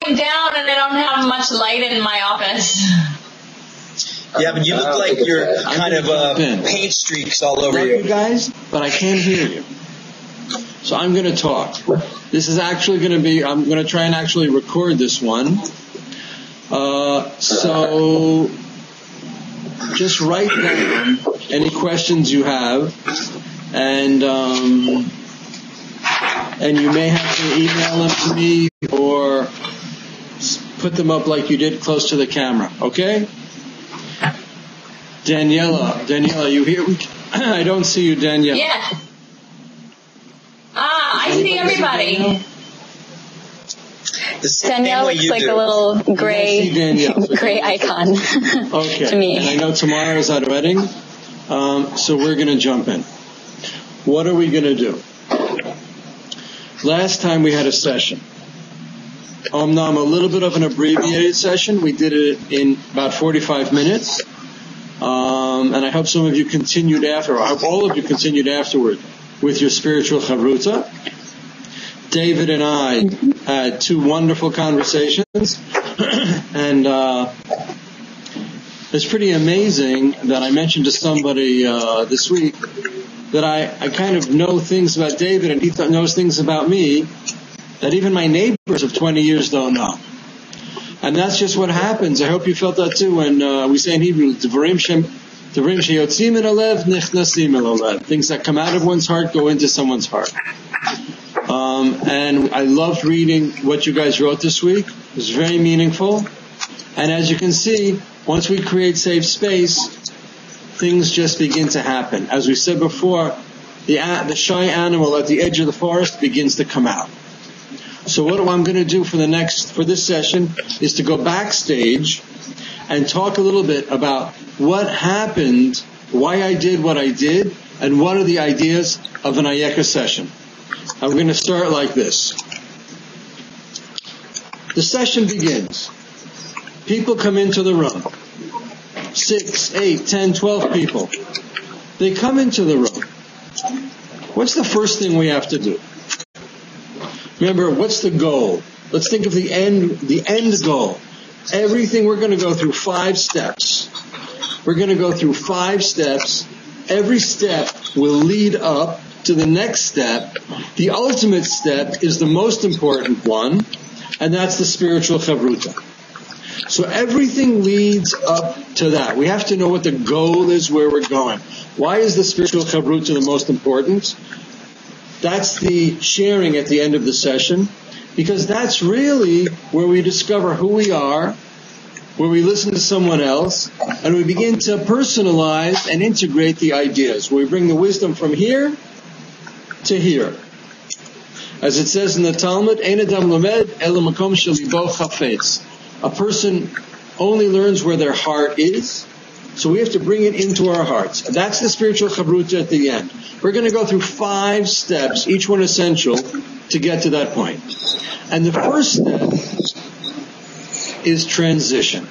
going down and I don't have much light in my office. Yeah, but you look like you're kind of paint streaks all over you guys, but I can't hear you. So I'm going to talk. This is actually going to be, I'm going to try and actually record this one. So just write down any questions you have, and you may have to email them to me or put them up like you did close to the camera, okay? Daniela, you hear me? I don't see you, Daniela. Yeah. I see everybody. Danielle looks like a little gray icon okay. to me. And I know tomorrow's at a wedding, so we're going to jump in. What are we going to do? Last time we had a session. A little bit of an abbreviated session. We did it in about 45 minutes. And I hope some of you continued after, or I hope all of you continued afterward with your spiritual chavruta. David and I had 2 wonderful conversations, and it's pretty amazing that I mentioned to somebody this week that I kind of know things about David, and he knows things about me that even my neighbors of 20 years don't know. And that's just what happens. I hope you felt that too when we say in Hebrew, things that come out of one's heart go into someone's heart. And I loved reading what you guys wrote this week. It was very meaningful. And as you can see, once we create safe space, things just begin to happen. As we said before, the shy animal at the edge of the forest begins to come out. So what I'm going to do for this session is to go backstage and talk a little bit about what happened, why I did what I did, and what are the ideas of an Ayeka session. I'm going to start like this. The session begins. People come into the room. 6, 8, 10, 12 people. They come into the room. What's the first thing we have to do? Remember, what's the goal? Let's think of the end goal. Everything we're going to go through 5 steps. We're going to go through 5 steps. Every step will lead up to the next step. The ultimate step is the most important one, and that's the spiritual chavruta. So everything leads up to that. We have to know what the goal is, where we're going. Why is the spiritual chavruta the most important? That's the sharing at the end of the session, because that's really where we discover who we are, where we listen to someone else, and we begin to personalize and integrate the ideas, where we bring the wisdom from here to here. As it says in the Talmud, Ein adam lomed ela makom shel libo chafetz. A person only learns where their heart is, so we have to bring it into our hearts. That's the spiritual chavruta at the end. We're going to go through 5 steps, each one essential, to get to that point. And the first step is transition.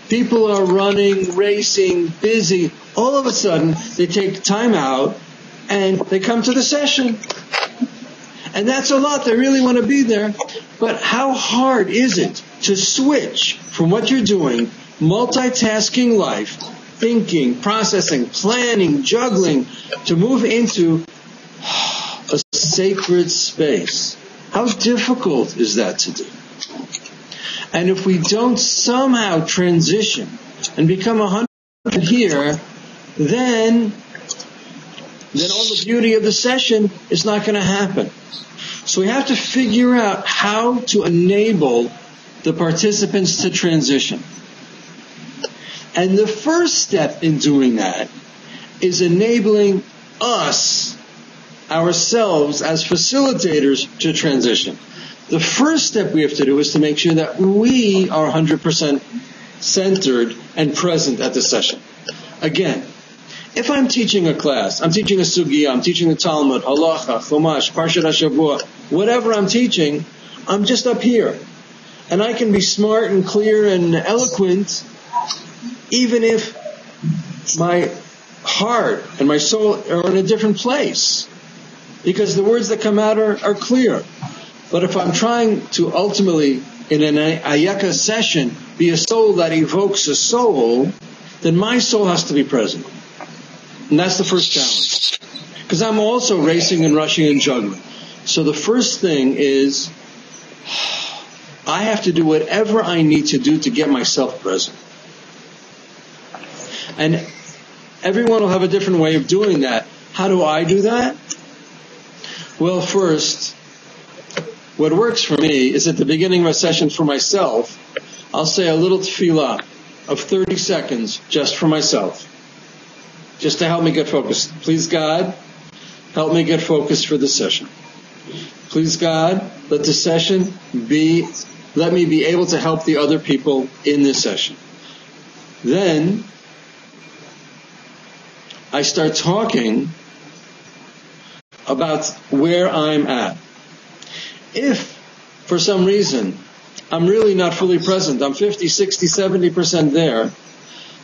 People are running, racing, busy. All of a sudden, they take time out and they come to the session. And that's a lot. They really want to be there. But how hard is it to switch from what you're doing, multitasking life, thinking, processing, planning, juggling, to move into a sacred space? How difficult is that to do? And if we don't somehow transition and become 100 here, then all the beauty of the session is not going to happen. So we have to figure out how to enable the participants to transition. And the first step in doing that is enabling us, ourselves, as facilitators to transition. The first step we have to do is to make sure that we are 100% centered and present at the session. Again, if I'm teaching a class, I'm teaching a sugya, I'm teaching the Talmud, halacha, chumash, parshat hashavua, whatever I'm teaching, I'm just up here. And I can be smart and clear and eloquent even if my heart and my soul are in a different place. Because the words that come out are clear. But if I'm trying to ultimately, in an ayeka session, be a soul that evokes a soul, then my soul has to be present. And that's the first challenge. Because I'm also racing and rushing and juggling. So the first thing is, I have to do whatever I need to do to get myself present. And everyone will have a different way of doing that. How do I do that? Well, first, what works for me is at the beginning of a session for myself, I'll say a little tefillah of 30 seconds just for myself. Just to help me get focused. Please God, help me get focused for the session. Please God, let the session let me be able to help the other people in this session. Then, I start talking about where I'm at. If, for some reason, I'm really not fully present, I'm 50, 60, 70% there,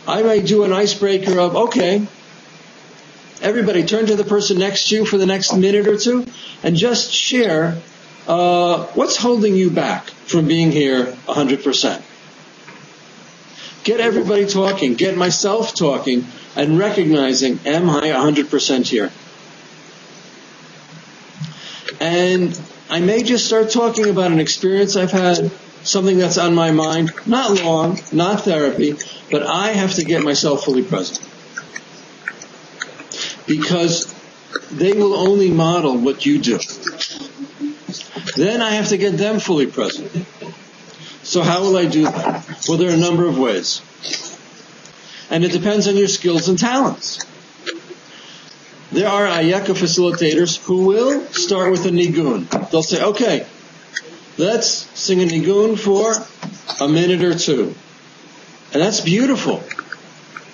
I may do an icebreaker of, okay, everybody turn to the person next to you for the next minute or two and just share what's holding you back from being here 100%. Get everybody talking, get myself talking, and recognizing, am I 100% here? And I may just start talking about an experience I've had, something that's on my mind, not long, not therapy, but I have to get myself fully present. Because they will only model what you do. Then I have to get them fully present. So how will I do that? Well, there are a number of ways. And it depends on your skills and talents. There are ayeka facilitators who will start with a nigun. They'll say, okay, let's sing a nigun for a minute or two. And that's beautiful.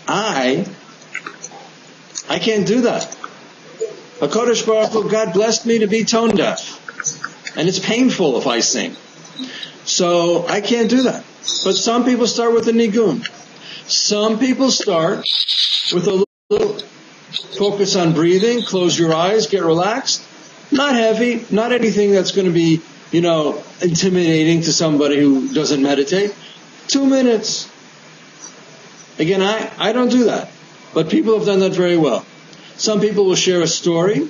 I can't do that. HaKadosh Baruch Hu, God blessed me to be tone deaf. And it's painful if I sing. So I can't do that. But some people start with a nigun. Some people start with a little focus on breathing, close your eyes, get relaxed. Not heavy, not anything that's going to be, intimidating to somebody who doesn't meditate. 2 minutes. Again, I don't do that. But people have done that very well. Some people will share a story.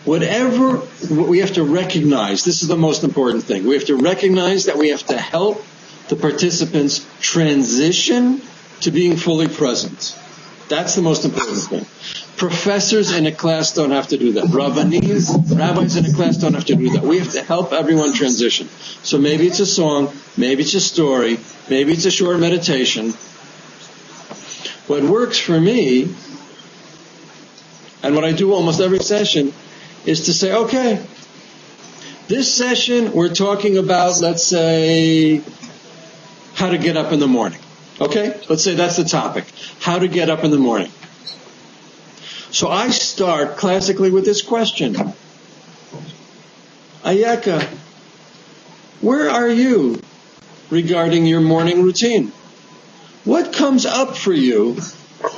Whatever, we have to recognize, this is the most important thing. We have to recognize that we have to help the participants transition to being fully present. That's the most important thing. Professors in a class don't have to do that. Rabbis in a class don't have to do that. We have to help everyone transition. So maybe it's a song, maybe it's a story, maybe it's a short meditation. What works for me, and what I do almost every session, is to say, okay, this session we're talking about, let's say, how to get up in the morning. Okay? Let's say that's the topic. How to get up in the morning. So I start classically with this question. Ayeka, where are you regarding your morning routine? What comes up for you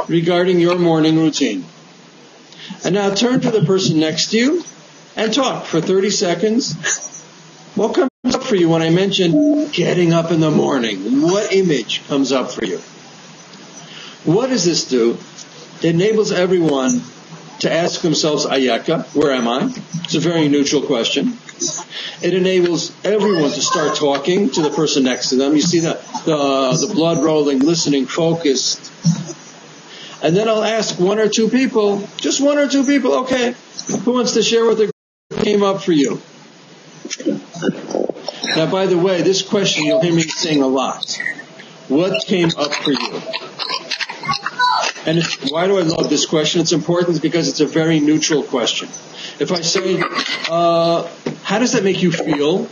regarding your morning routine? And now turn to the person next to you and talk for 30 seconds. What comes up for you when I mention getting up in the morning? What image comes up for you? What does this do? It enables everyone to ask themselves, Ayeka, where am I? It's a very neutral question. It enables everyone to start talking to the person next to them. You see the blood rolling, listening, focused. And then I'll ask one or two people, just one or two people, okay, who wants to share what came up for you? Now, by the way, this question you'll hear me saying a lot. What came up for you? And why do I love this question? It's important because it's a very neutral question. If I say, how does that make you feel?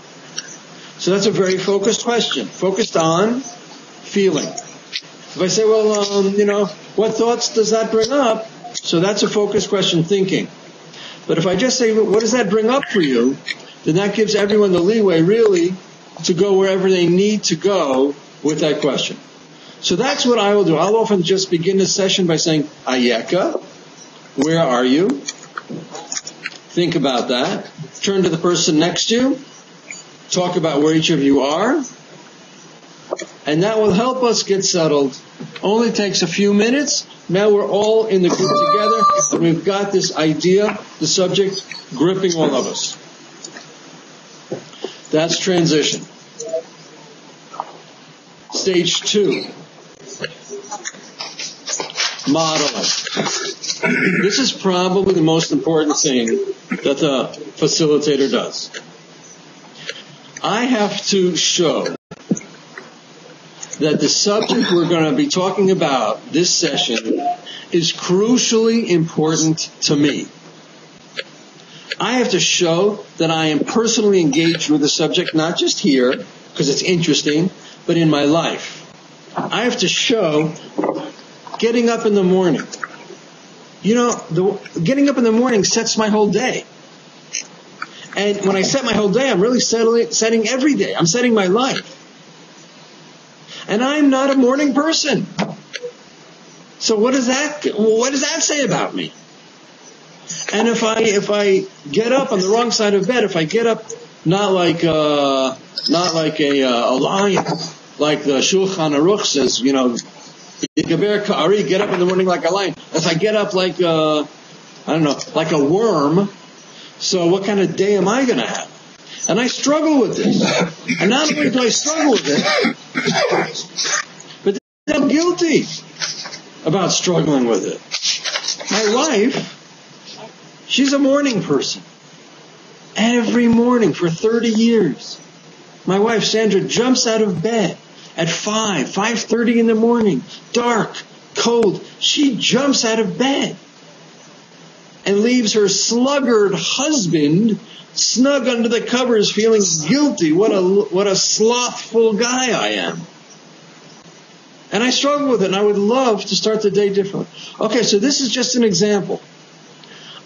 So that's a very focused question. Focused on feeling. If I say, well, what thoughts does that bring up? So that's a focused question, thinking. But if I just say, what does that bring up for you? Then that gives everyone the leeway, really, to go wherever they need to go with that question. So that's what I will do. I'll often just begin the session by saying, Ayeka, where are you? Think about that. Turn to the person next to you. Talk about where each of you are. And that will help us get settled. Only takes a few minutes. Now we're all in the group together, and we've got this idea, the subject, gripping all of us. That's transition. Stage 2. Modeling. This is probably the most important thing that the facilitator does. I have to show that the subject we're going to be talking about this session is crucially important to me. I have to show that I am personally engaged with the subject, not just here, because it's interesting, but in my life. I have to show getting up in the morning. You know, getting up in the morning sets my whole day. And when I set my whole day, I'm really setting every day. I'm setting my life. And I'm not a morning person. So what does that say about me? And if I get up on the wrong side of bed, if I get up not like a lion, like the Shulchan Aruch says, you know, get up in the morning like a lion. If I get up like like a worm, so what kind of day am I going to have? And I struggle with this. And not only do I struggle with it, but I'm guilty about struggling with it. My wife, she's a morning person. Every morning for 30 years. My wife, Sandra, jumps out of bed at 5:30 in the morning, dark, cold. She jumps out of bed and leaves her sluggard husband snug under the covers, feeling guilty. What a slothful guy I am. And I struggle with it, and I would love to start the day differently. Okay, so this is just an example.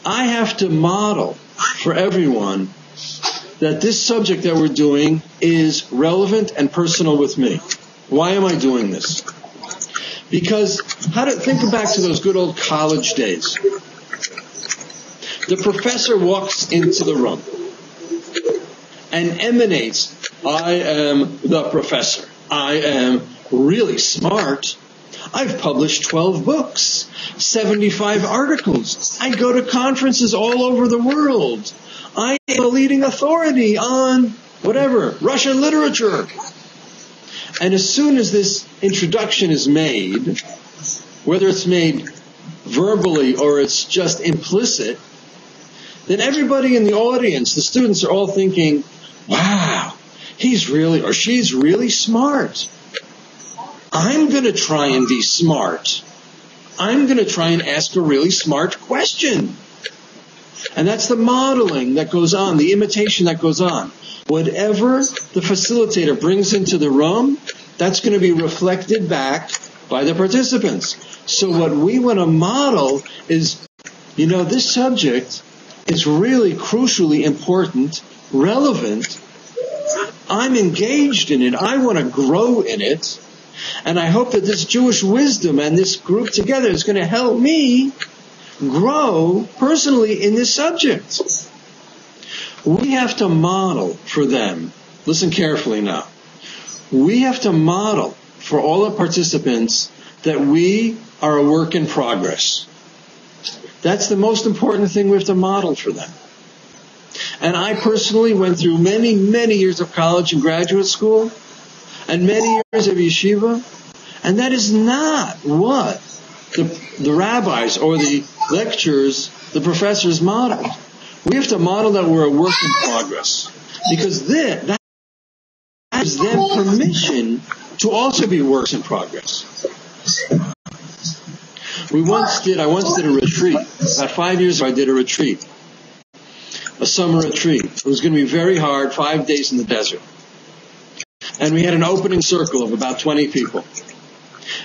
I have to model for everyone that this subject that we're doing is relevant and personal with me. Why am I doing this? Because think back to those good old college days. The professor walks into the room and emanates, I am the professor. I am really smart. I've published 12 books, 75 articles. I go to conferences all over the world. I am a leading authority on whatever, Russian literature. And as soon as this introduction is made, whether it's made verbally or it's just implicit, then everybody in the audience, the students are all thinking, wow, he's really or she's really smart. I'm going to try and be smart. I'm going to try and ask a really smart question. And that's the modeling that goes on, the imitation that goes on. Whatever the facilitator brings into the room, that's going to be reflected back by the participants. So what we want to model is, this subject is really crucially important, relevant. I'm engaged in it. I want to grow in it. And I hope that this Jewish wisdom and this group together is going to help me grow personally in this subject. We have to model for them. Listen carefully now. We have to model for all the participants that we are a work in progress. That's the most important thing we have to model for them. And I personally went through many, many years of college and graduate school and many years of yeshiva, and that is not what the rabbis or the lecturers, the professors modeled. We have to model that we're a work in progress, because that gives them permission to also be works in progress. I once did a retreat. About 5 years ago, I did a retreat, a summer retreat. It was going to be very hard, 5 days in the desert. And we had an opening circle of about 20 people.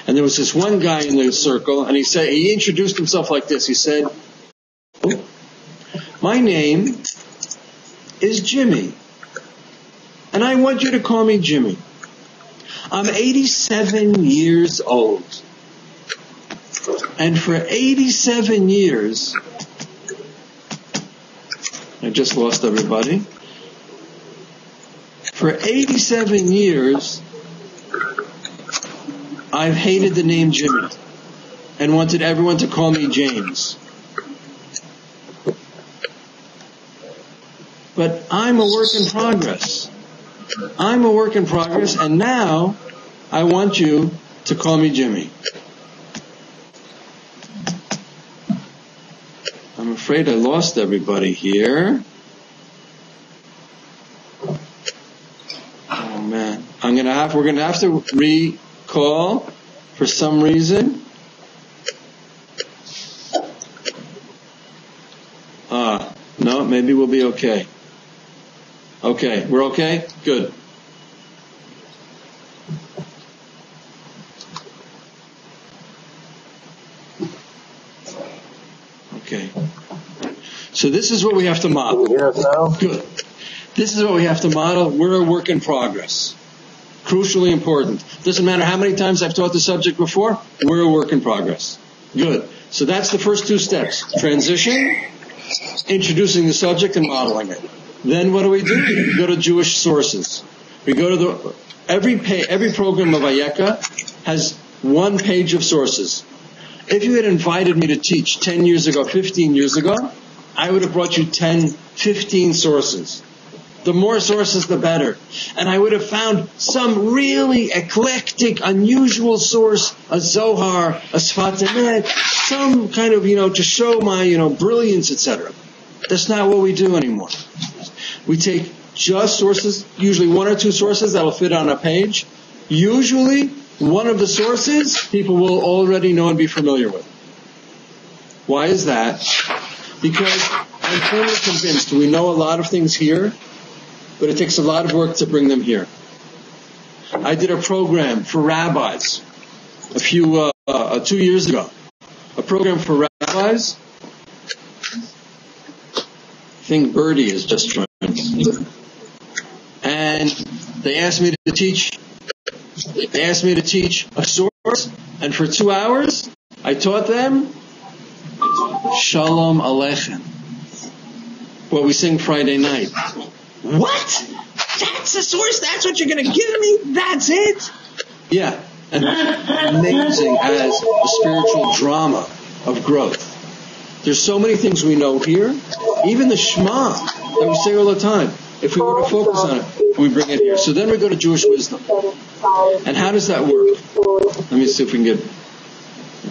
And there was this one guy in the circle, and he introduced himself like this. He said, my name is Jimmy, and I want you to call me Jimmy. I'm 87 years old. And for 87 years, just lost everybody. For 87 years, I've hated the name Jimmy and wanted everyone to call me James. But I'm a work in progress. I'm a work in progress, and now I want you to call me Jimmy. I'm afraid I lost everybody here. Oh man. We're gonna have to recall for some reason. No, maybe we'll be okay. Okay, we're okay? Good. Okay. So this is what we have to model. Good. This is what we have to model. We're a work in progress. Crucially important. Doesn't matter how many times I've taught the subject before, we're a work in progress. Good. So that's the first two steps. Transition, introducing the subject and modeling it. Then what do? We go to Jewish sources. We go to every program of Ayeka has one page of sources. If you had invited me to teach 10 years ago, 15 years ago, I would have brought you 10, 15 sources. The more sources, the better. And I would have found some really eclectic, unusual source, a Zohar, a Sfat Emet, some kind of, to show my, brilliance, etc. That's not what we do anymore. We take just sources, usually one or two sources that'll fit on a page. Usually, one of the sources people will already know and be familiar with. Why is that? Because I'm firmly convinced we know a lot of things here, but it takes a lot of work to bring them here. I did a program for rabbis 2 years ago. A program for rabbis. I think Birdie is just joined. And they asked me to teach a source, and for 2 hours, I taught them Shalom Aleichem, what we sing Friday night. What? That's the source? That's what you're going to give me? That's it? Yeah. And amazing as a spiritual drama of growth. There's so many things we know here. Even the Shema that we say all the time. If we were to focus on it, we bring it here. So then we go to Jewish wisdom. And how does that work? Let me see if we can get...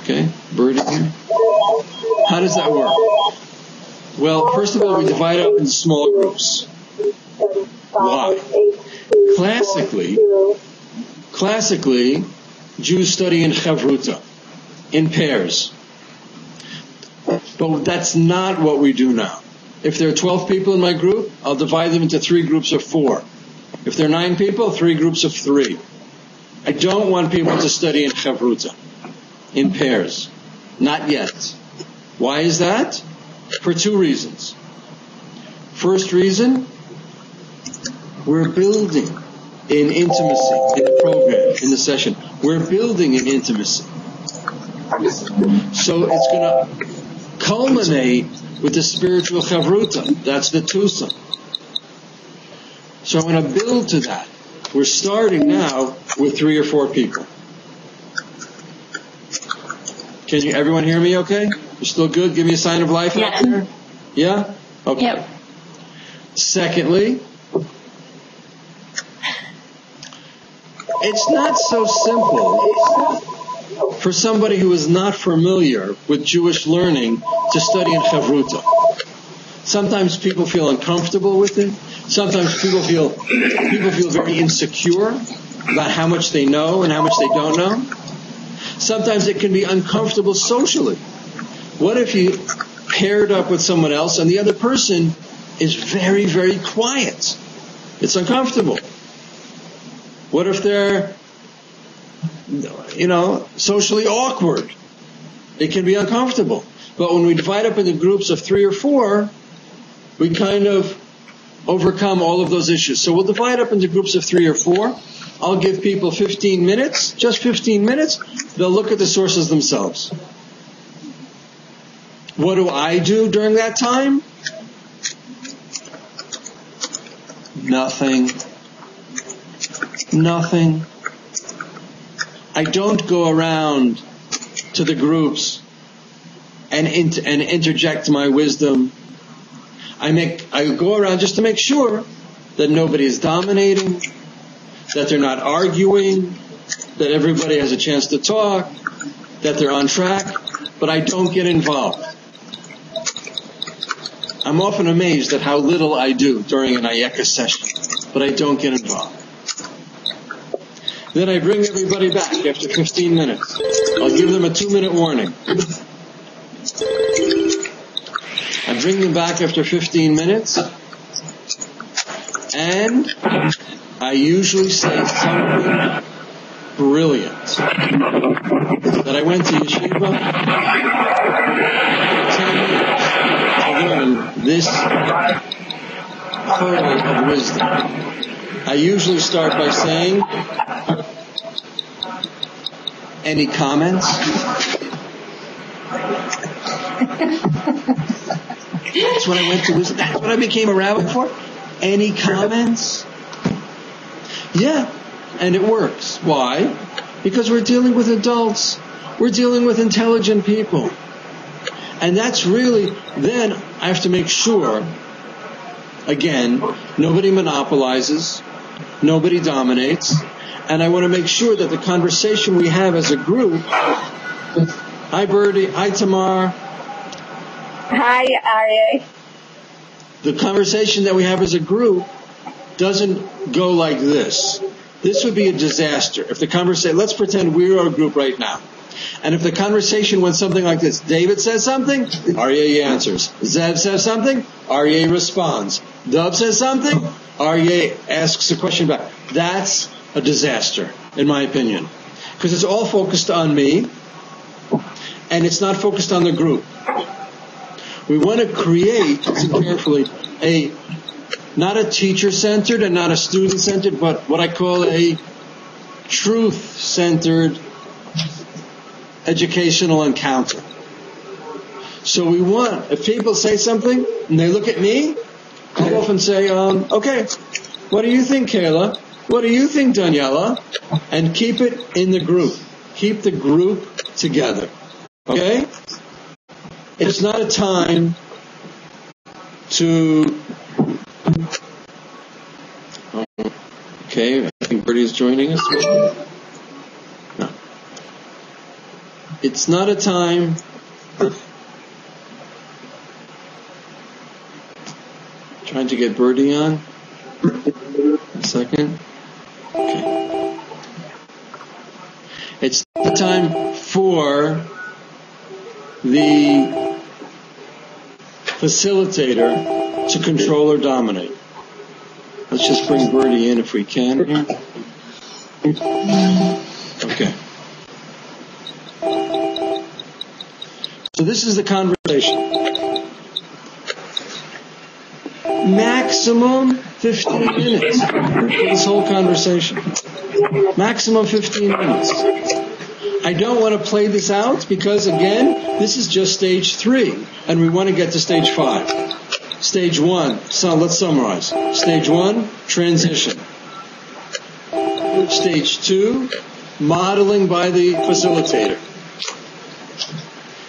Okay, Birdie here. How does that work? Well, first of all, we divide it up into small groups. Why? Classically, Jews study in Chavruta, in pairs. But that's not what we do now. If there are 12 people in my group, I'll divide them into 3 groups of 4. If there are 9 people, 3 groups of 3. I don't want people to study in Chavruta, in pairs. Not yet. Why is that? For 2 reasons. First reason, we're building in intimacy in the program, in the session. We're building in intimacy. So it's going to culminate with the spiritual chavruta. That's the Tusa. So I'm going to build to that. We're starting now with 3 or 4 people. Can everyone hear me okay? You're still good? Give me a sign of life out there. Yeah? Okay. Yep. Secondly, it's not so simple for somebody who is not familiar with Jewish learning to study in Chavruta. Sometimes people feel uncomfortable with it. Sometimes people feel very insecure about how much they know and how much they don't know. Sometimes it can be uncomfortable socially. What if you paired up with someone else and the other person is very, very quiet? It's uncomfortable. What if they're, socially awkward? It can be uncomfortable. But when we divide up into groups of 3 or 4, we kind of overcome all of those issues. So we'll divide up into groups of 3 or 4. I'll give people 15 minutes, just 15 minutes. They'll look at the sources themselves. What do I do during that time? Nothing. I don't go around to the groups and interject my wisdom. I go around just to make sure that nobody is dominating, that they're not arguing, that everybody has a chance to talk, that they're on track, but I don't get involved. I'm often amazed at how little I do during an Ayeka session, but I don't get involved. Then I bring everybody back after 15 minutes. I'll give them a 2-minute warning. I bring them back after 15 minutes, and I usually say something brilliant. That I went to yeshiva 10 years to learn this pearl of wisdom. I usually start by saying, any comments? That's what I went to wisdom. That's what I became a rabbi for. Any comments? Yeah, and it works. Why? Because we're dealing with adults. We're dealing with intelligent people. And that's really, then I have to make sure, again, nobody monopolizes, nobody dominates, and I want to make sure that the conversation we have as a group, hi Birdie, hi Tamar. Hi, Aryeh. The conversation that we have as a group doesn't go like this. This would be a disaster. If the conversation, let's pretend we're a group right now. And if the conversation went something like this, David says something, Aryeh answers. Zev says something, Aryeh responds. Dov says something, Aryeh asks a question back. That's a disaster, in my opinion. Because it's all focused on me, and it's not focused on the group. We want to create, listen carefully, not a teacher-centered and not a student-centered, but what I call a truth-centered educational encounter. So we want, if people say something and they look at me, I'll often say, okay, what do you think, Kayla? What do you think, Daniela? And keep it in the group. Keep the group together. Okay? It's not a time to... Okay, I think Bertie is joining us. No. It's not a time... Trying to get Bertie on. A second. Okay. It's the time for the facilitator to control or dominate. Let's just bring Bertie in if we can here. Okay. So this is the conversation. Maximum 15 minutes for this whole conversation. Maximum 15 minutes. I don't want to play this out because, again, this is just stage 3, and we want to get to stage 5. Stage 1, so let's summarize. Stage 1, transition. Stage 2, modeling by the facilitator.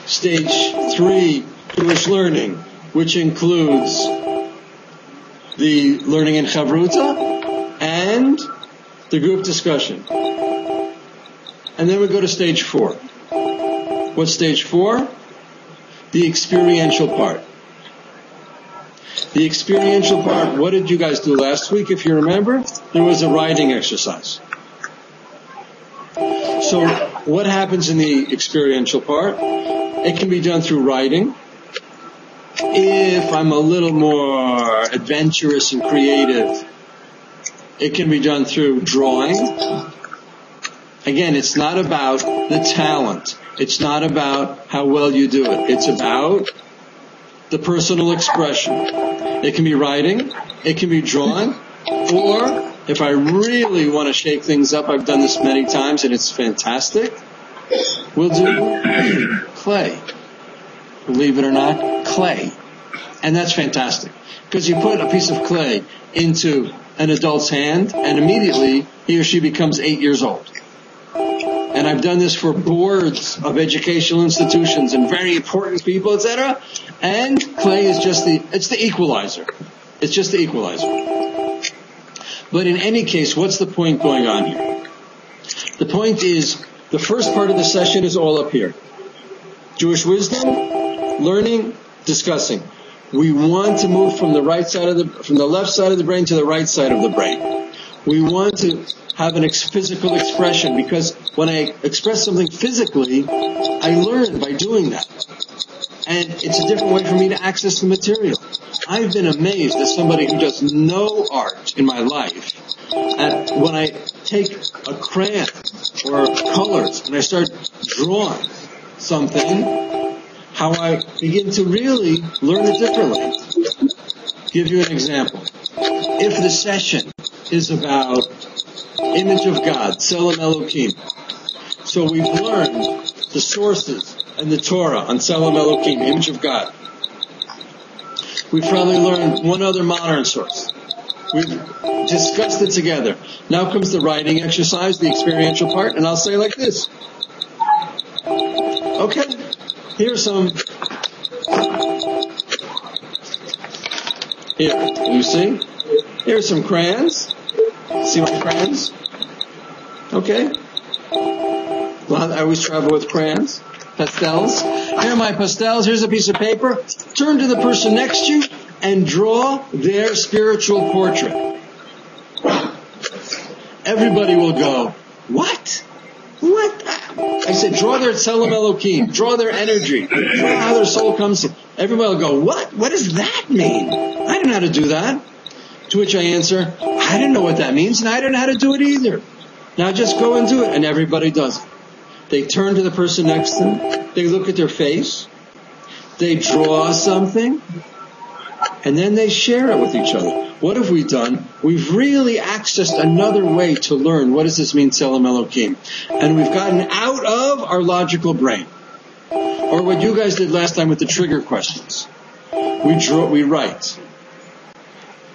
Stage 3, Jewish learning, which includes the learning in Chavruta and the group discussion. And then we go to stage 4. What's stage 4? The experiential part. The experiential part, what did you guys do last week? If you remember, there was a writing exercise. So what happens in the experiential part? It can be done through writing. If I'm a little more adventurous and creative, it can be done through drawing. Again, it's not about the talent. It's not about how well you do it. It's about the personal expression. It can be writing. It can be drawing. Or, if I really want to shake things up, I've done this many times and it's fantastic, we'll do clay. Believe it or not, clay. And that's fantastic. Because you put a piece of clay into an adult's hand, and immediately he or she becomes 8 years old. And I've done this for boards of educational institutions and very important people, etc. And clay is just the equalizer. It's just the equalizer. But in any case, what's the point going on here? The point is, the first part of the session is all up here. Jewish wisdom, learning, discussing. We want to move from the left side of the brain to the right side of the brain. We want to have an physical expression, because when I express something physically, I learn by doing that. And it's a different way for me to access the material. I've been amazed as somebody who does no art in my life, at when I take a crayon or colors and I start drawing something, how I begin to really learn it differently. Give you an example. If the session is about image of God, Tselem Elokim, so we've learned the sources and the Torah on Tselem Elokim, image of God. We've probably learned one other modern source. We've discussed it together. Now comes the writing exercise, the experiential part, and I'll say like this. Okay, here's some. Here, you see? Here's some crayons. See my crayons? Okay. Well, I always travel with crayons. Pastels. Here are my pastels. Here's a piece of paper. Turn to the person next to you and draw their spiritual portrait. Everybody will go, what? What? I said, draw their Tselem Elokim. Draw their energy. Draw how their soul comes to. Everybody will go, what? What does that mean? I don't know how to do that. To which I answer, I don't know what that means, and I don't know how to do it either. Now just go and do it. And everybody does it. They turn to the person next to them. They look at their face. They draw something. And then they share it with each other. What have we done? We've really accessed another way to learn what does this mean, Tselem Elokim. And we've gotten out of our logical brain. Or what you guys did last time with the trigger questions. We write.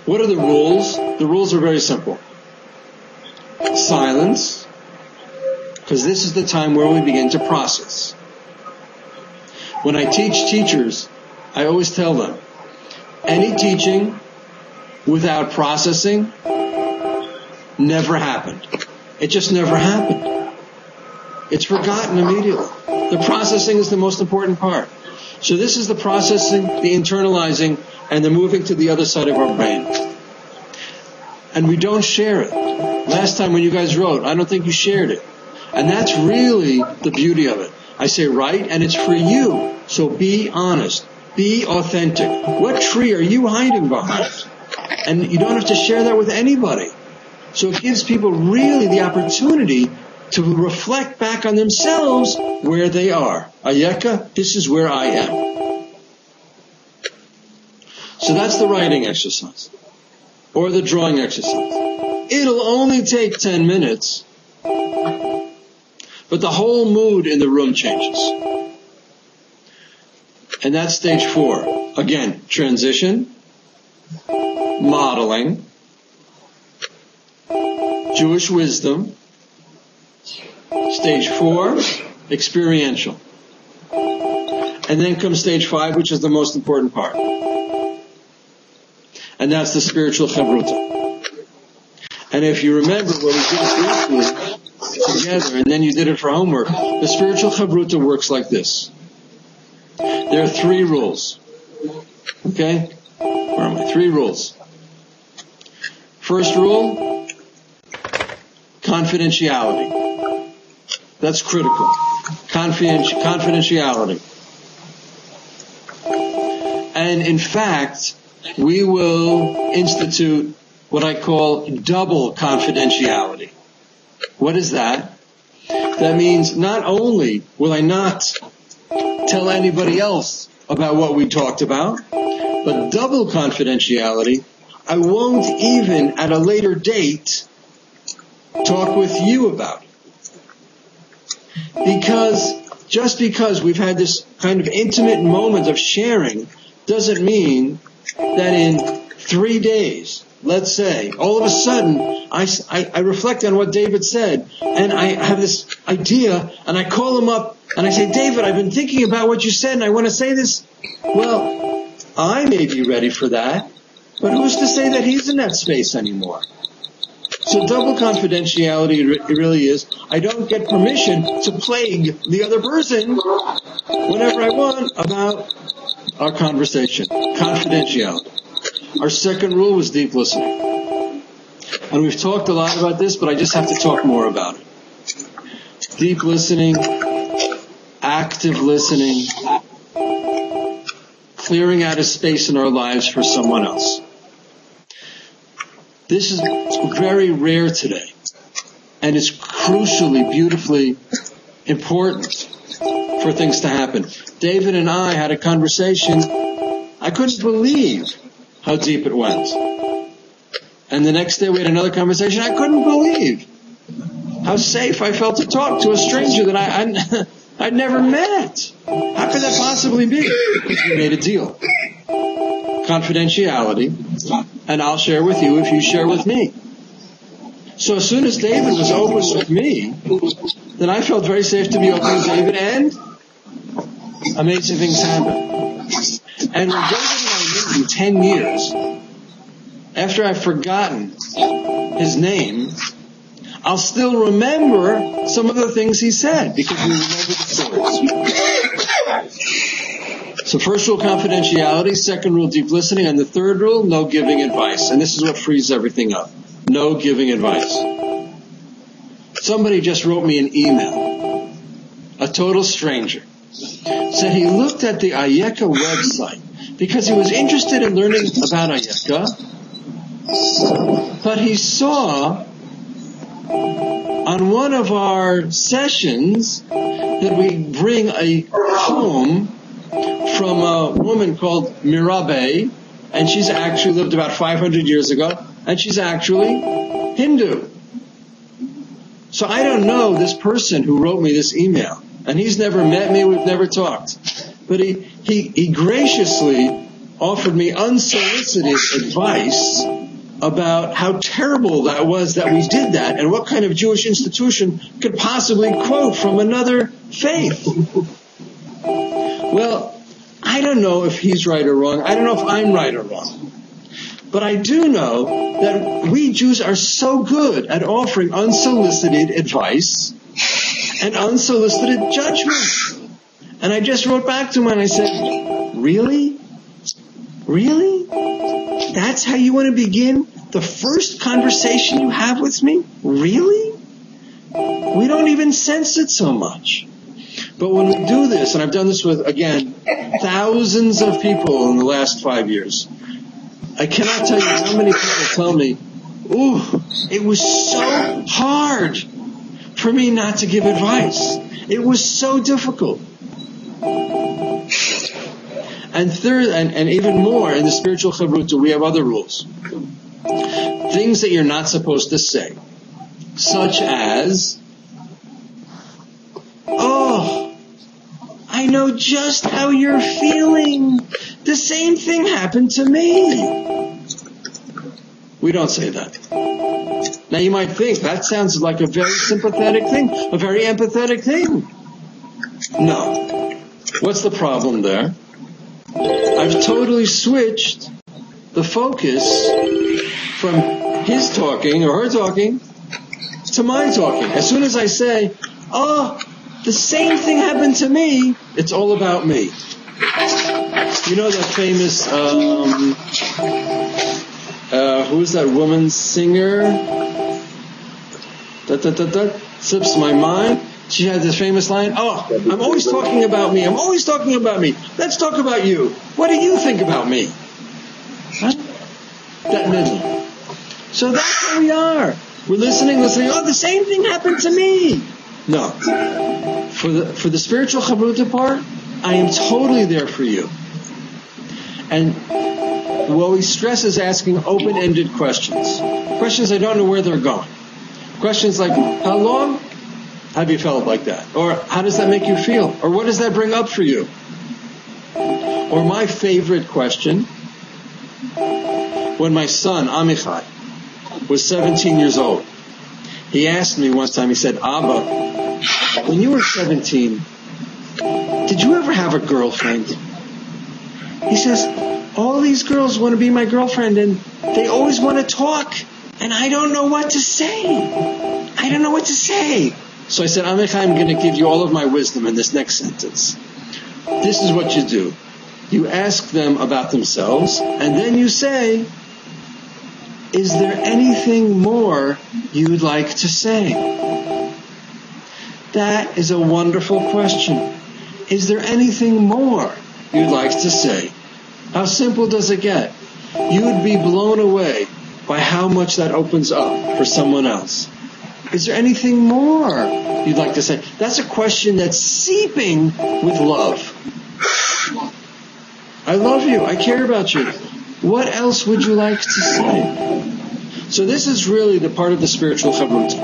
What are the rules? The rules are very simple. Silence. Because this is the time where we begin to process. When I teach teachers, I always tell them, any teaching without processing never happened. It just never happened. It's forgotten immediately. The processing is the most important part. So this is the processing, the internalizing, and the moving to the other side of our brain. And we don't share it. Last time when you guys wrote, I don't think you shared it. And that's really the beauty of it. I say write, and it's for you. So be honest. Be authentic. What tree are you hiding behind? And you don't have to share that with anybody. So it gives people really the opportunity to reflect back on themselves where they are. Ayeka, this is where I am. So that's the writing exercise. Or the drawing exercise. It'll only take 10 minutes. But the whole mood in the room changes. And that's stage 4. Again, transition, modeling, Jewish wisdom. Stage 4, experiential. And then comes stage 5, which is the most important part. And that's the spiritual chavruta. And if you remember what we did briefly together, and then you did it for homework, the spiritual chavruta works like this. There are 3 rules. Okay? Where am I? 3 rules. First rule, confidentiality. That's critical. Confidentiality. And in fact, we will institute what I call double confidentiality. What is that? That means not only will I not tell anybody else about what we talked about, but double confidentiality, I won't even at a later date talk with you about it. Just because we've had this kind of intimate moment of sharing doesn't mean that in 3 days, let's say, all of a sudden, I reflect on what David said, and I have this idea, and I call him up, and I say, David, I've been thinking about what you said, and I want to say this. Well, I may be ready for that, but who's to say that he's in that space anymore? So double confidentiality it really is. I don't get permission to plague the other person whenever I want about our conversation. Confidentiality. Our second rule was deep listening. And we've talked a lot about this, but I just have to talk more about it. Deep listening, active listening, clearing out a space in our lives for someone else. This is very rare today, and it's crucially, beautifully important for things to happen. David and I had a conversation. I couldn't believe how deep it went. And the next day we had another conversation. I couldn't believe how safe I felt to talk to a stranger that I'd never met. How could that possibly be? Because we made a deal. Confidentiality, and I'll share with you if you share with me. So as soon as David was open with me, then I felt very safe to be open with David, and amazing things happened. And when David and I knew him 10 years, after I've forgotten his name, I'll still remember some of the things he said, because we remember the stories. So first rule, confidentiality. Second rule, deep listening. And the third rule, no giving advice. And this is what frees everything up. No giving advice. Somebody just wrote me an email. A total stranger. Said he looked at the Ayeka website because he was interested in learning about Ayeka. But he saw on one of our sessions that we bring a poem from a woman called Mirabai, and she's actually lived about 500 years ago, and she's actually Hindu. So I don't know this person who wrote me this email, and he's never met me, we've never talked. But he graciously offered me unsolicited advice about how terrible that was that we did that, and what kind of Jewish institution could possibly quote from another faith. Well, I don't know if he's right or wrong. I don't know if I'm right or wrong. But I do know that we Jews are so good at offering unsolicited advice and unsolicited judgment. And I just wrote back to him and I said, really? Really? That's how you want to begin the first conversation you have with me? Really? We don't even sense it so much. But when we do this, and I've done this with, again, thousands of people in the last 5 years, I cannot tell you how many people tell me, ooh, it was so hard for me not to give advice. It was so difficult. And third, and even more, in the spiritual chavruta, we have other rules. Things that you're not supposed to say. Such as, oh, I know just how you're feeling. The same thing happened to me. We don't say that. Now you might think, that sounds like a very sympathetic thing, a very empathetic thing. No. What's the problem there? I've totally switched the focus from his talking or her talking to my talking. As soon as I say, oh, the same thing happened to me, it's all about me. You know that famous, who's that woman singer? Slips my mind. She had this famous line, oh, I'm always talking about me. I'm always talking about me. Let's talk about you. What do you think about me? Huh? That middle. So that's where we are. We're listening. Oh, the same thing happened to me. No. For the spiritual chavruta part, I am totally there for you. And what we stress is asking open-ended questions. Questions I don't know where they're going. Questions like, how long have you felt like that? Or how does that make you feel? Or what does that bring up for you? Or my favorite question, When my son, Amichai, was 17 years old, he asked me one time, he said, Abba, when you were 17, did you ever have a girlfriend? He says, all these girls want to be my girlfriend and they always want to talk and I don't know what to say. I don't know what to say. So I said, Amichai, I'm going to give you all of my wisdom in this next sentence. This is what you do. You ask them about themselves and then you say, is there anything more you'd like to say? That is a wonderful question. Is there anything more you'd like to say? How simple does it get? You would be blown away by how much that opens up for someone else. Is there anything more you'd like to say? That's a question that's seeping with love. I love you. I care about you. What else would you like to say? So this is really the part of the spiritual chavruta.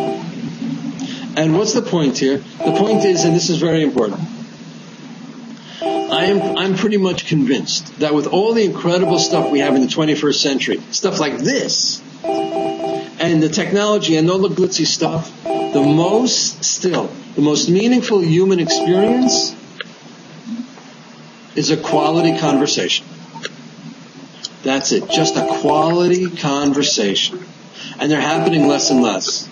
And what's the point here? The point is, and this is very important, I'm pretty much convinced that with all the incredible stuff we have in the 21st century, stuff like this, and the technology and all the glitzy stuff, the most meaningful human experience is a quality conversation. That's it. Just a quality conversation. And they're happening less and less.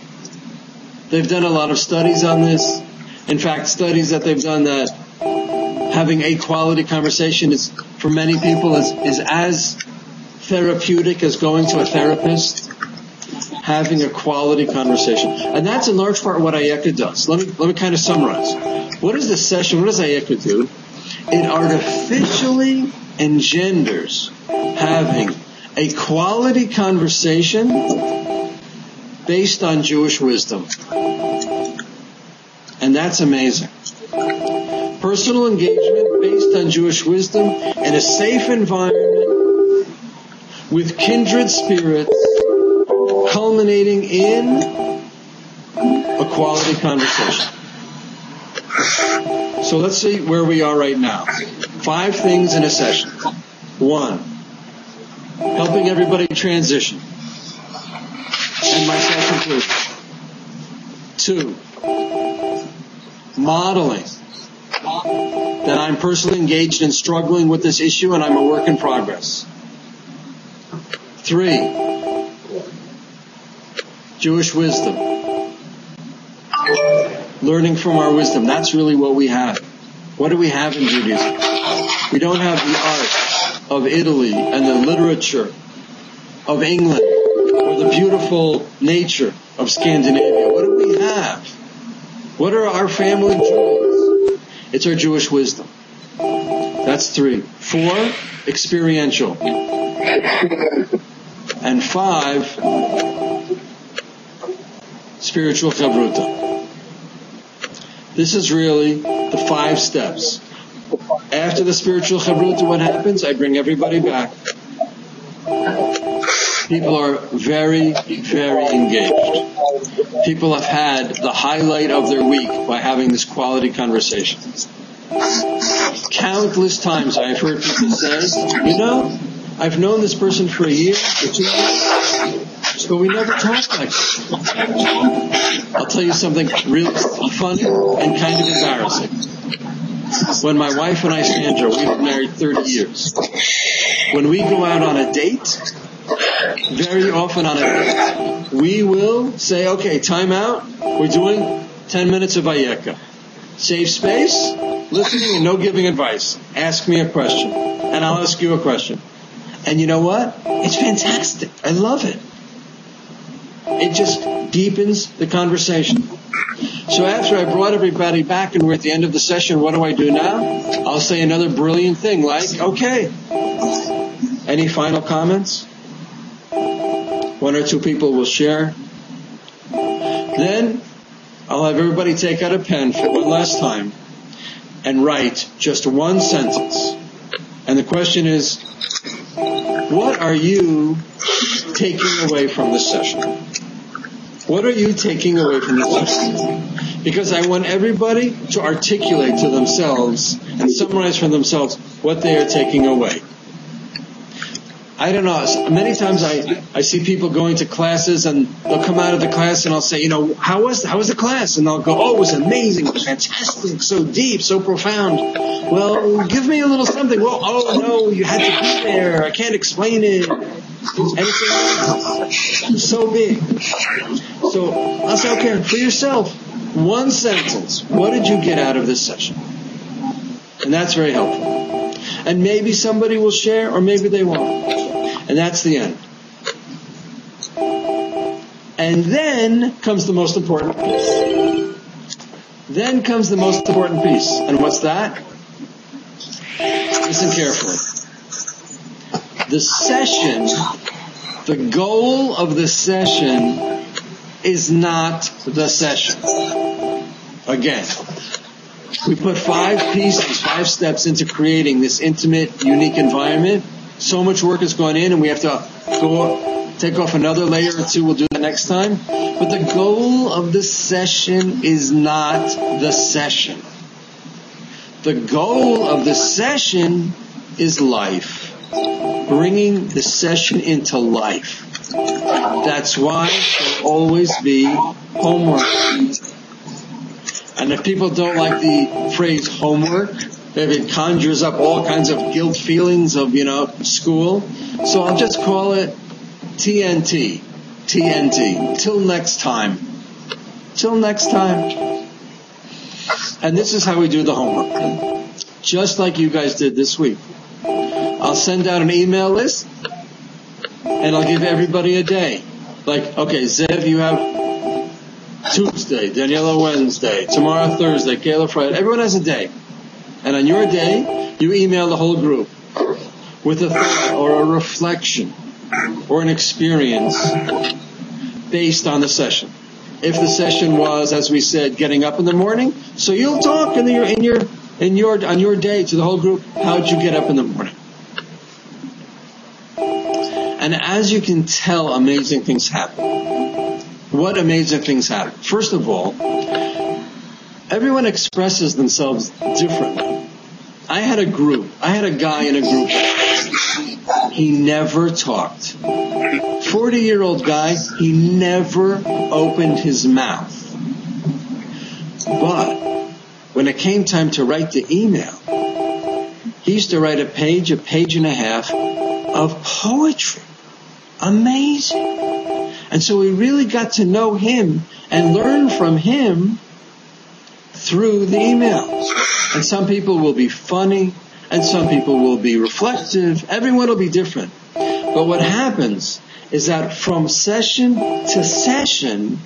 They've done a lot of studies on this. In fact, studies that they've done that having a quality conversation is, for many people, is as therapeutic as going to a therapist. Having a quality conversation. And that's in large part what Ayeka does. Let me kind of summarize. What is this session? What does Ayeka do? It artificially engenders having a quality conversation based on Jewish wisdom. And that's amazing. Personal engagement based on Jewish wisdom in a safe environment with kindred spirits culminating in a quality conversation. So let's see where we are right now. 5 things in a session. 1, helping everybody transition and myself included. 2, modeling that I'm personally engaged in struggling with this issue and I'm a work in progress. 3, Jewish wisdom. Learning from our wisdom. That's really what we have. What do we have in Judaism? We don't have the art of Italy and the literature of England or the beautiful nature of Scandinavia. What do we have? What are our family jewels? It's our Jewish wisdom. That's 3. 4, experiential. And 5, spiritual chavruta. This is really the 5 steps. After the spiritual chavruta, what happens? I bring everybody back. People are very, very engaged. People have had the highlight of their week by having this quality conversation. Countless times I've heard people say, I've known this person for a year, for 2 years, but we never talked like this. I'll tell you something really funny and kind of embarrassing. When my wife and I, Sandra, we've been married 30 years. When we go out on a date, very often on a date, we will say, okay, time out. We're doing 10 minutes of Ayeka. Save space, listening, and no giving advice. Ask me a question, and I'll ask you a question. And you know what? It's fantastic. I love it. It just deepens the conversation. So after I brought everybody back and we're at the end of the session, what do I do now? I'll say another brilliant thing like, okay, any final comments? 1 or 2 people will share. Then I'll have everybody take out a pen for one last time and write just one sentence. And the question is, what are you taking away from this session? What are you taking away from this session? Because I want everybody to articulate to themselves and summarize for themselves what they are taking away. I don't know. Many times I see people going to classes and they'll come out of the class and I'll say, how was the class? And they'll go, oh, it was amazing, fantastic, so deep, so profound. Well, give me a little something. Well, oh no, you had to be there. I can't explain it. Anything else? So big. So I'll say, okay, for yourself, one sentence. What did you get out of this session? And that's very helpful. And maybe somebody will share or maybe they won't. And that's the end. And then comes the most important piece. Then comes the most important piece. And what's that? Listen carefully. The session, the goal of the session is not the session. Again, we put 5 pieces, 5 steps into creating this intimate, unique environment. So much work has gone in and we have to take off another layer or 2. We'll do that next time. But the goal of the session is not the session. The goal of the session is life. Bringing the session into life. That's why there'll always be homework. And if people don't like the phrase homework, it conjures up all kinds of guilt feelings of, school. So I'll just call it TNT. TNT. Till next time. Till next time. And this is how we do the homework. Just like you guys did this week. I'll send out an email list and I'll give everybody a day. Like, okay, Zev, you have Tuesday, Daniela Wednesday, tomorrow Thursday, Kayla Friday. Everyone has a day. And on your day, you email the whole group with a thought or a reflection or an experience based on the session. If the session was, as we said, getting up in the morning, so you'll talk on your day to the whole group. How'd you get up in the morning? And as you can tell, amazing things happen. What amazing things happen? First of all, everyone expresses themselves differently. I had a guy in a group. He never talked. 40-year-old guy, he never opened his mouth. But when it came time to write the email, he used to write a page and a half of poetry. Amazing. And so we really got to know him and learn from him through the email. And some people will be funny, and some people will be reflective. Everyone will be different. But what happens is that from session to session,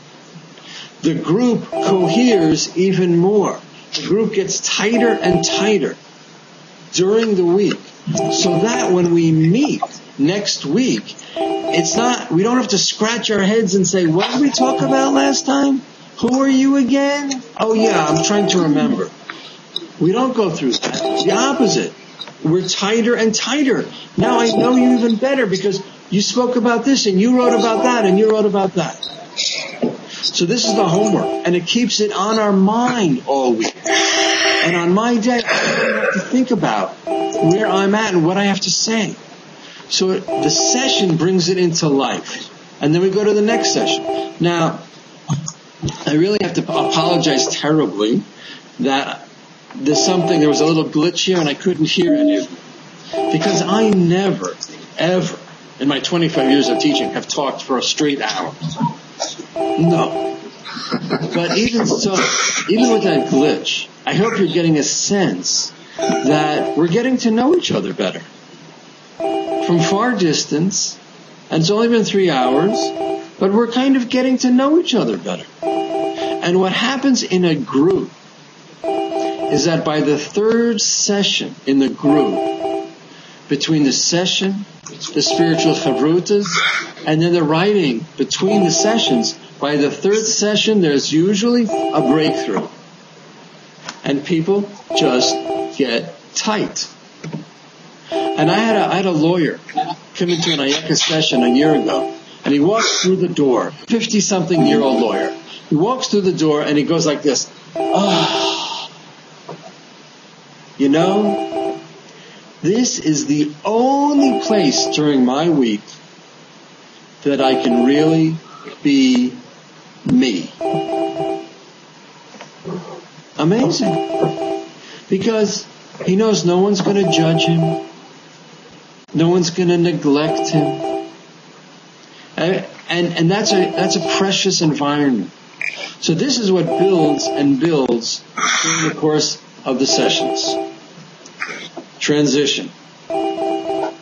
the group coheres even more. The group gets tighter and tighter during the week. So that when we meet next week, we don't have to scratch our heads and say, what did we talk about last time? Who are you again? Oh yeah, I'm trying to remember. We don't go through that. The opposite. We're tighter and tighter. Now I know you even better because you spoke about this and you wrote about that and you wrote about that. So this is the homework, and it keeps it on our mind all week. And on my day, I don't have to think about where I'm at and what I have to say. So the session brings it into life. And then we go to the next session. Now, I really have to apologize terribly that there was a little glitch here and I couldn't hear any of it. Because I never, ever, in my 25 years of teaching, have talked for a straight hour. No. But even so, even with that glitch, I hope you're getting a sense that we're getting to know each other better. From far distance, and it's only been 3 hours, but we're kind of getting to know each other better. And what happens in a group is that by the 3rd session in the group, between the session, the spiritual chavrutas, and then the writing between the sessions, by the 3rd session there's usually a breakthrough. And people just get tight. And I had a lawyer come into an Ayeka session a year ago, and he walks through the door, 50-something-year-old lawyer. He walks through the door and he goes like this, This is the only place during my week that I can really be me. Amazing. Because he knows no one's going to judge him. No one's going to neglect him. And that's a precious environment. So this is what builds and builds during the course of the sessions. Transition.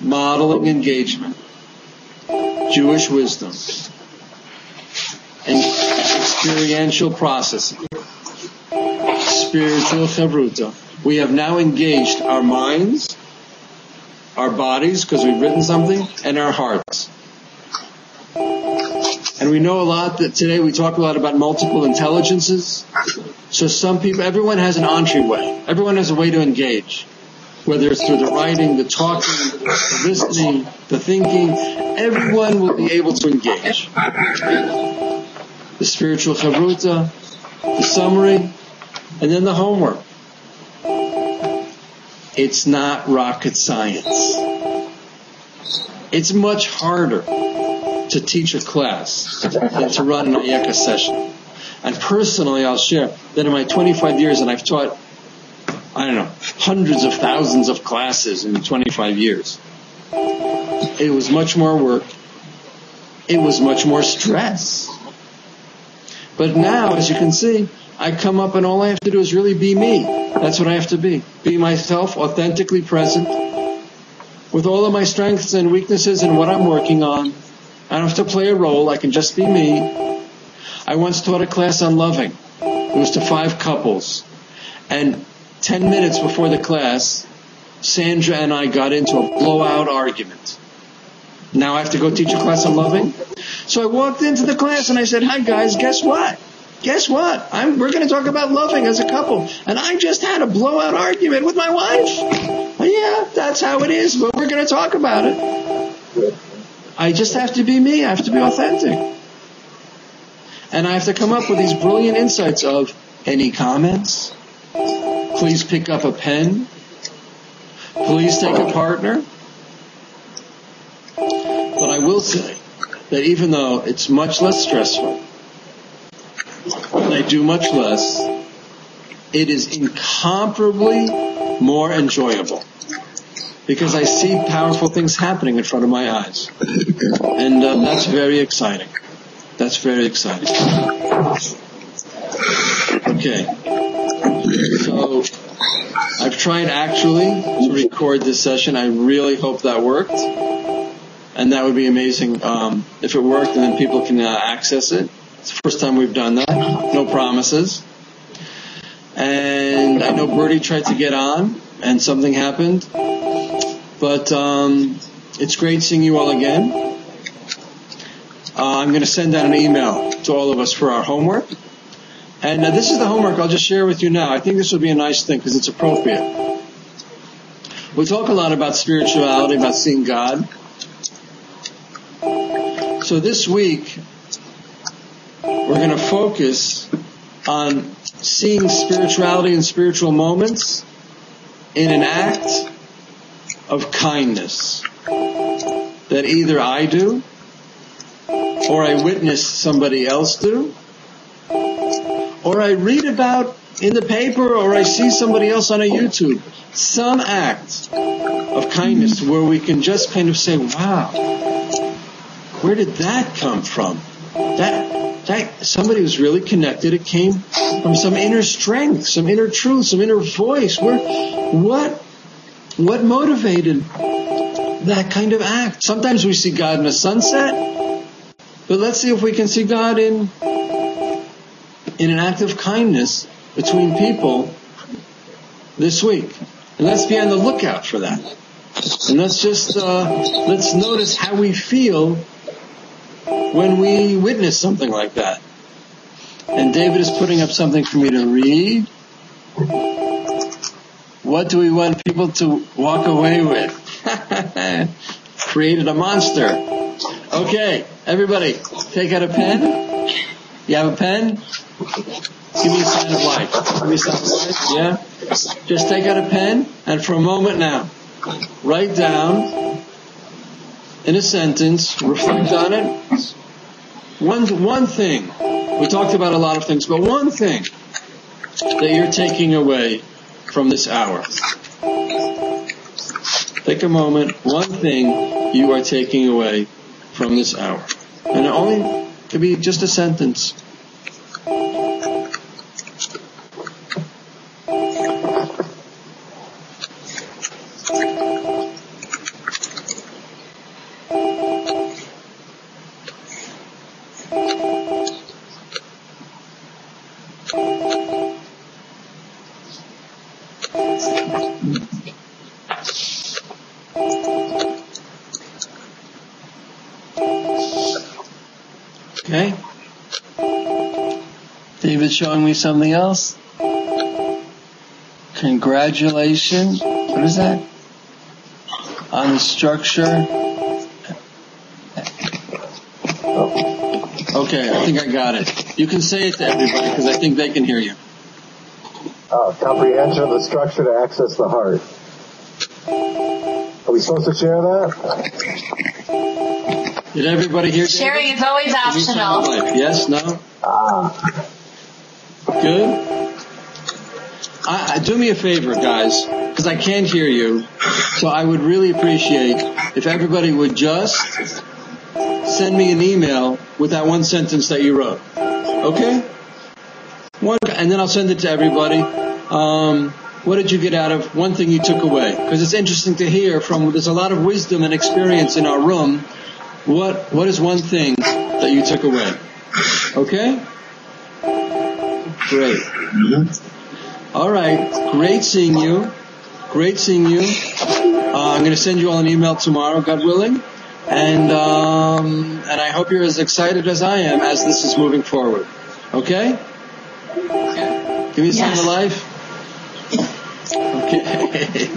Modeling engagement. Jewish wisdom. And experiential processing. Spiritual chavruta. We have now engaged our minds, our bodies, because we've written something, and our hearts. And we know a lot that today we talk a lot about multiple intelligences. So some people, everyone has an entryway. Everyone has a way to engage. Whether it's through the writing, the talking, the listening, the thinking, everyone will be able to engage. The spiritual chavruta, the summary, and then the homework. It's not rocket science. It's much harder to teach a class than to run an Ayeka session. And personally, I'll share that in my 25 years, and I've taught, hundreds of thousands of classes in 25 years. It was much more work. It was much more stress. But now, as you can see, I come up and all I have to do is really be me. That's what I have to be. Be myself, authentically present, with all of my strengths and weaknesses and what I'm working on. I don't have to play a role. I can just be me. I once taught a class on loving. It was to 5 couples. And 10 minutes before the class, Sandra and I got into a blowout argument. Now I have to go teach a class on loving? So I walked into the class and I said, "Hi guys, guess what? Guess what? We're going to talk about loving as a couple. And I just had a blowout argument with my wife. Yeah, that's how it is, but we're going to talk about it. I just have to be me. I have to be authentic. And I have to come up with these brilliant insights of any comments? Please pick up a pen. Please take a partner." But I will say that even though it's much less stressful, and I do much less, it is incomparably more enjoyable. Because I see powerful things happening in front of my eyes. And that's very exciting. That's very exciting. Okay. So, I've tried actually to record this session. I really hope that worked. And that would be amazing if it worked and then people can access it. It's the first time we've done that. No promises. And I know Bertie tried to get on and something happened. But it's great seeing you all again. I'm going to send out an email to all of us for our homework. And this is the homework I'll just share with you now. I think this would be a nice thing because it's appropriate. We talk a lot about spirituality, about seeing God. So this week, we're going to focus on seeing spirituality and spiritual moments in an act of kindness that either I do or I witness somebody else do or I read about in the paper or I see somebody else on a YouTube. Some act of kindness where we can just kind of say, wow, where did that come from? That somebody was really connected. It came from some inner strength, some inner truth, some inner voice. What motivated that kind of act? Sometimes we see God in a sunset, but let's see if we can see God in an act of kindness between people this week. And let's be on the lookout for that. And let's notice how we feel when we witness something like that. And David is putting up something for me to read. What do we want people to walk away with? Created a monster. Okay, everybody, take out a pen. You have a pen? Give me a sign of life. Give me a sign of life. Yeah? Just take out a pen, and for a moment now, write down in a sentence, reflect on it. One thing. We talked about a lot of things, but one thing that you're taking away from this hour. Take a moment. One thing you are taking away from this hour. And it only could be just a sentence. Okay. David's showing me something else. Congratulations. What is that? On the structure. Okay, I think I got it. You can say it to everybody because I think they can hear you. Comprehension of the structure to access the heart. Are we supposed to share that? Did everybody hear? Sharing is always optional. Yes? No? Good? Do me a favor, guys, because I can't hear you. So I would really appreciate if everybody would just send me an email with that one sentence that you wrote. Okay? And then I'll send it to everybody. What did you get out of one thing you took away? Because it's interesting to hear there's a lot of wisdom and experience in our room. What is one thing that you took away? Okay? Great. All right. Great seeing you. Great seeing you. I'm going to send you all an email tomorrow, God willing. And I hope you're as excited as I am as this is moving forward. Okay? Give me a sign of life. Okay.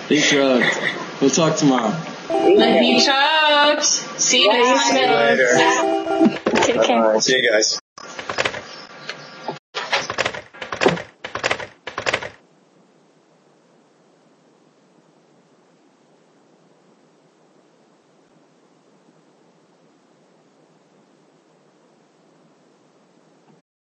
Detroit. We'll talk tomorrow. Detroit. See you next time. Later. Take care. See you guys.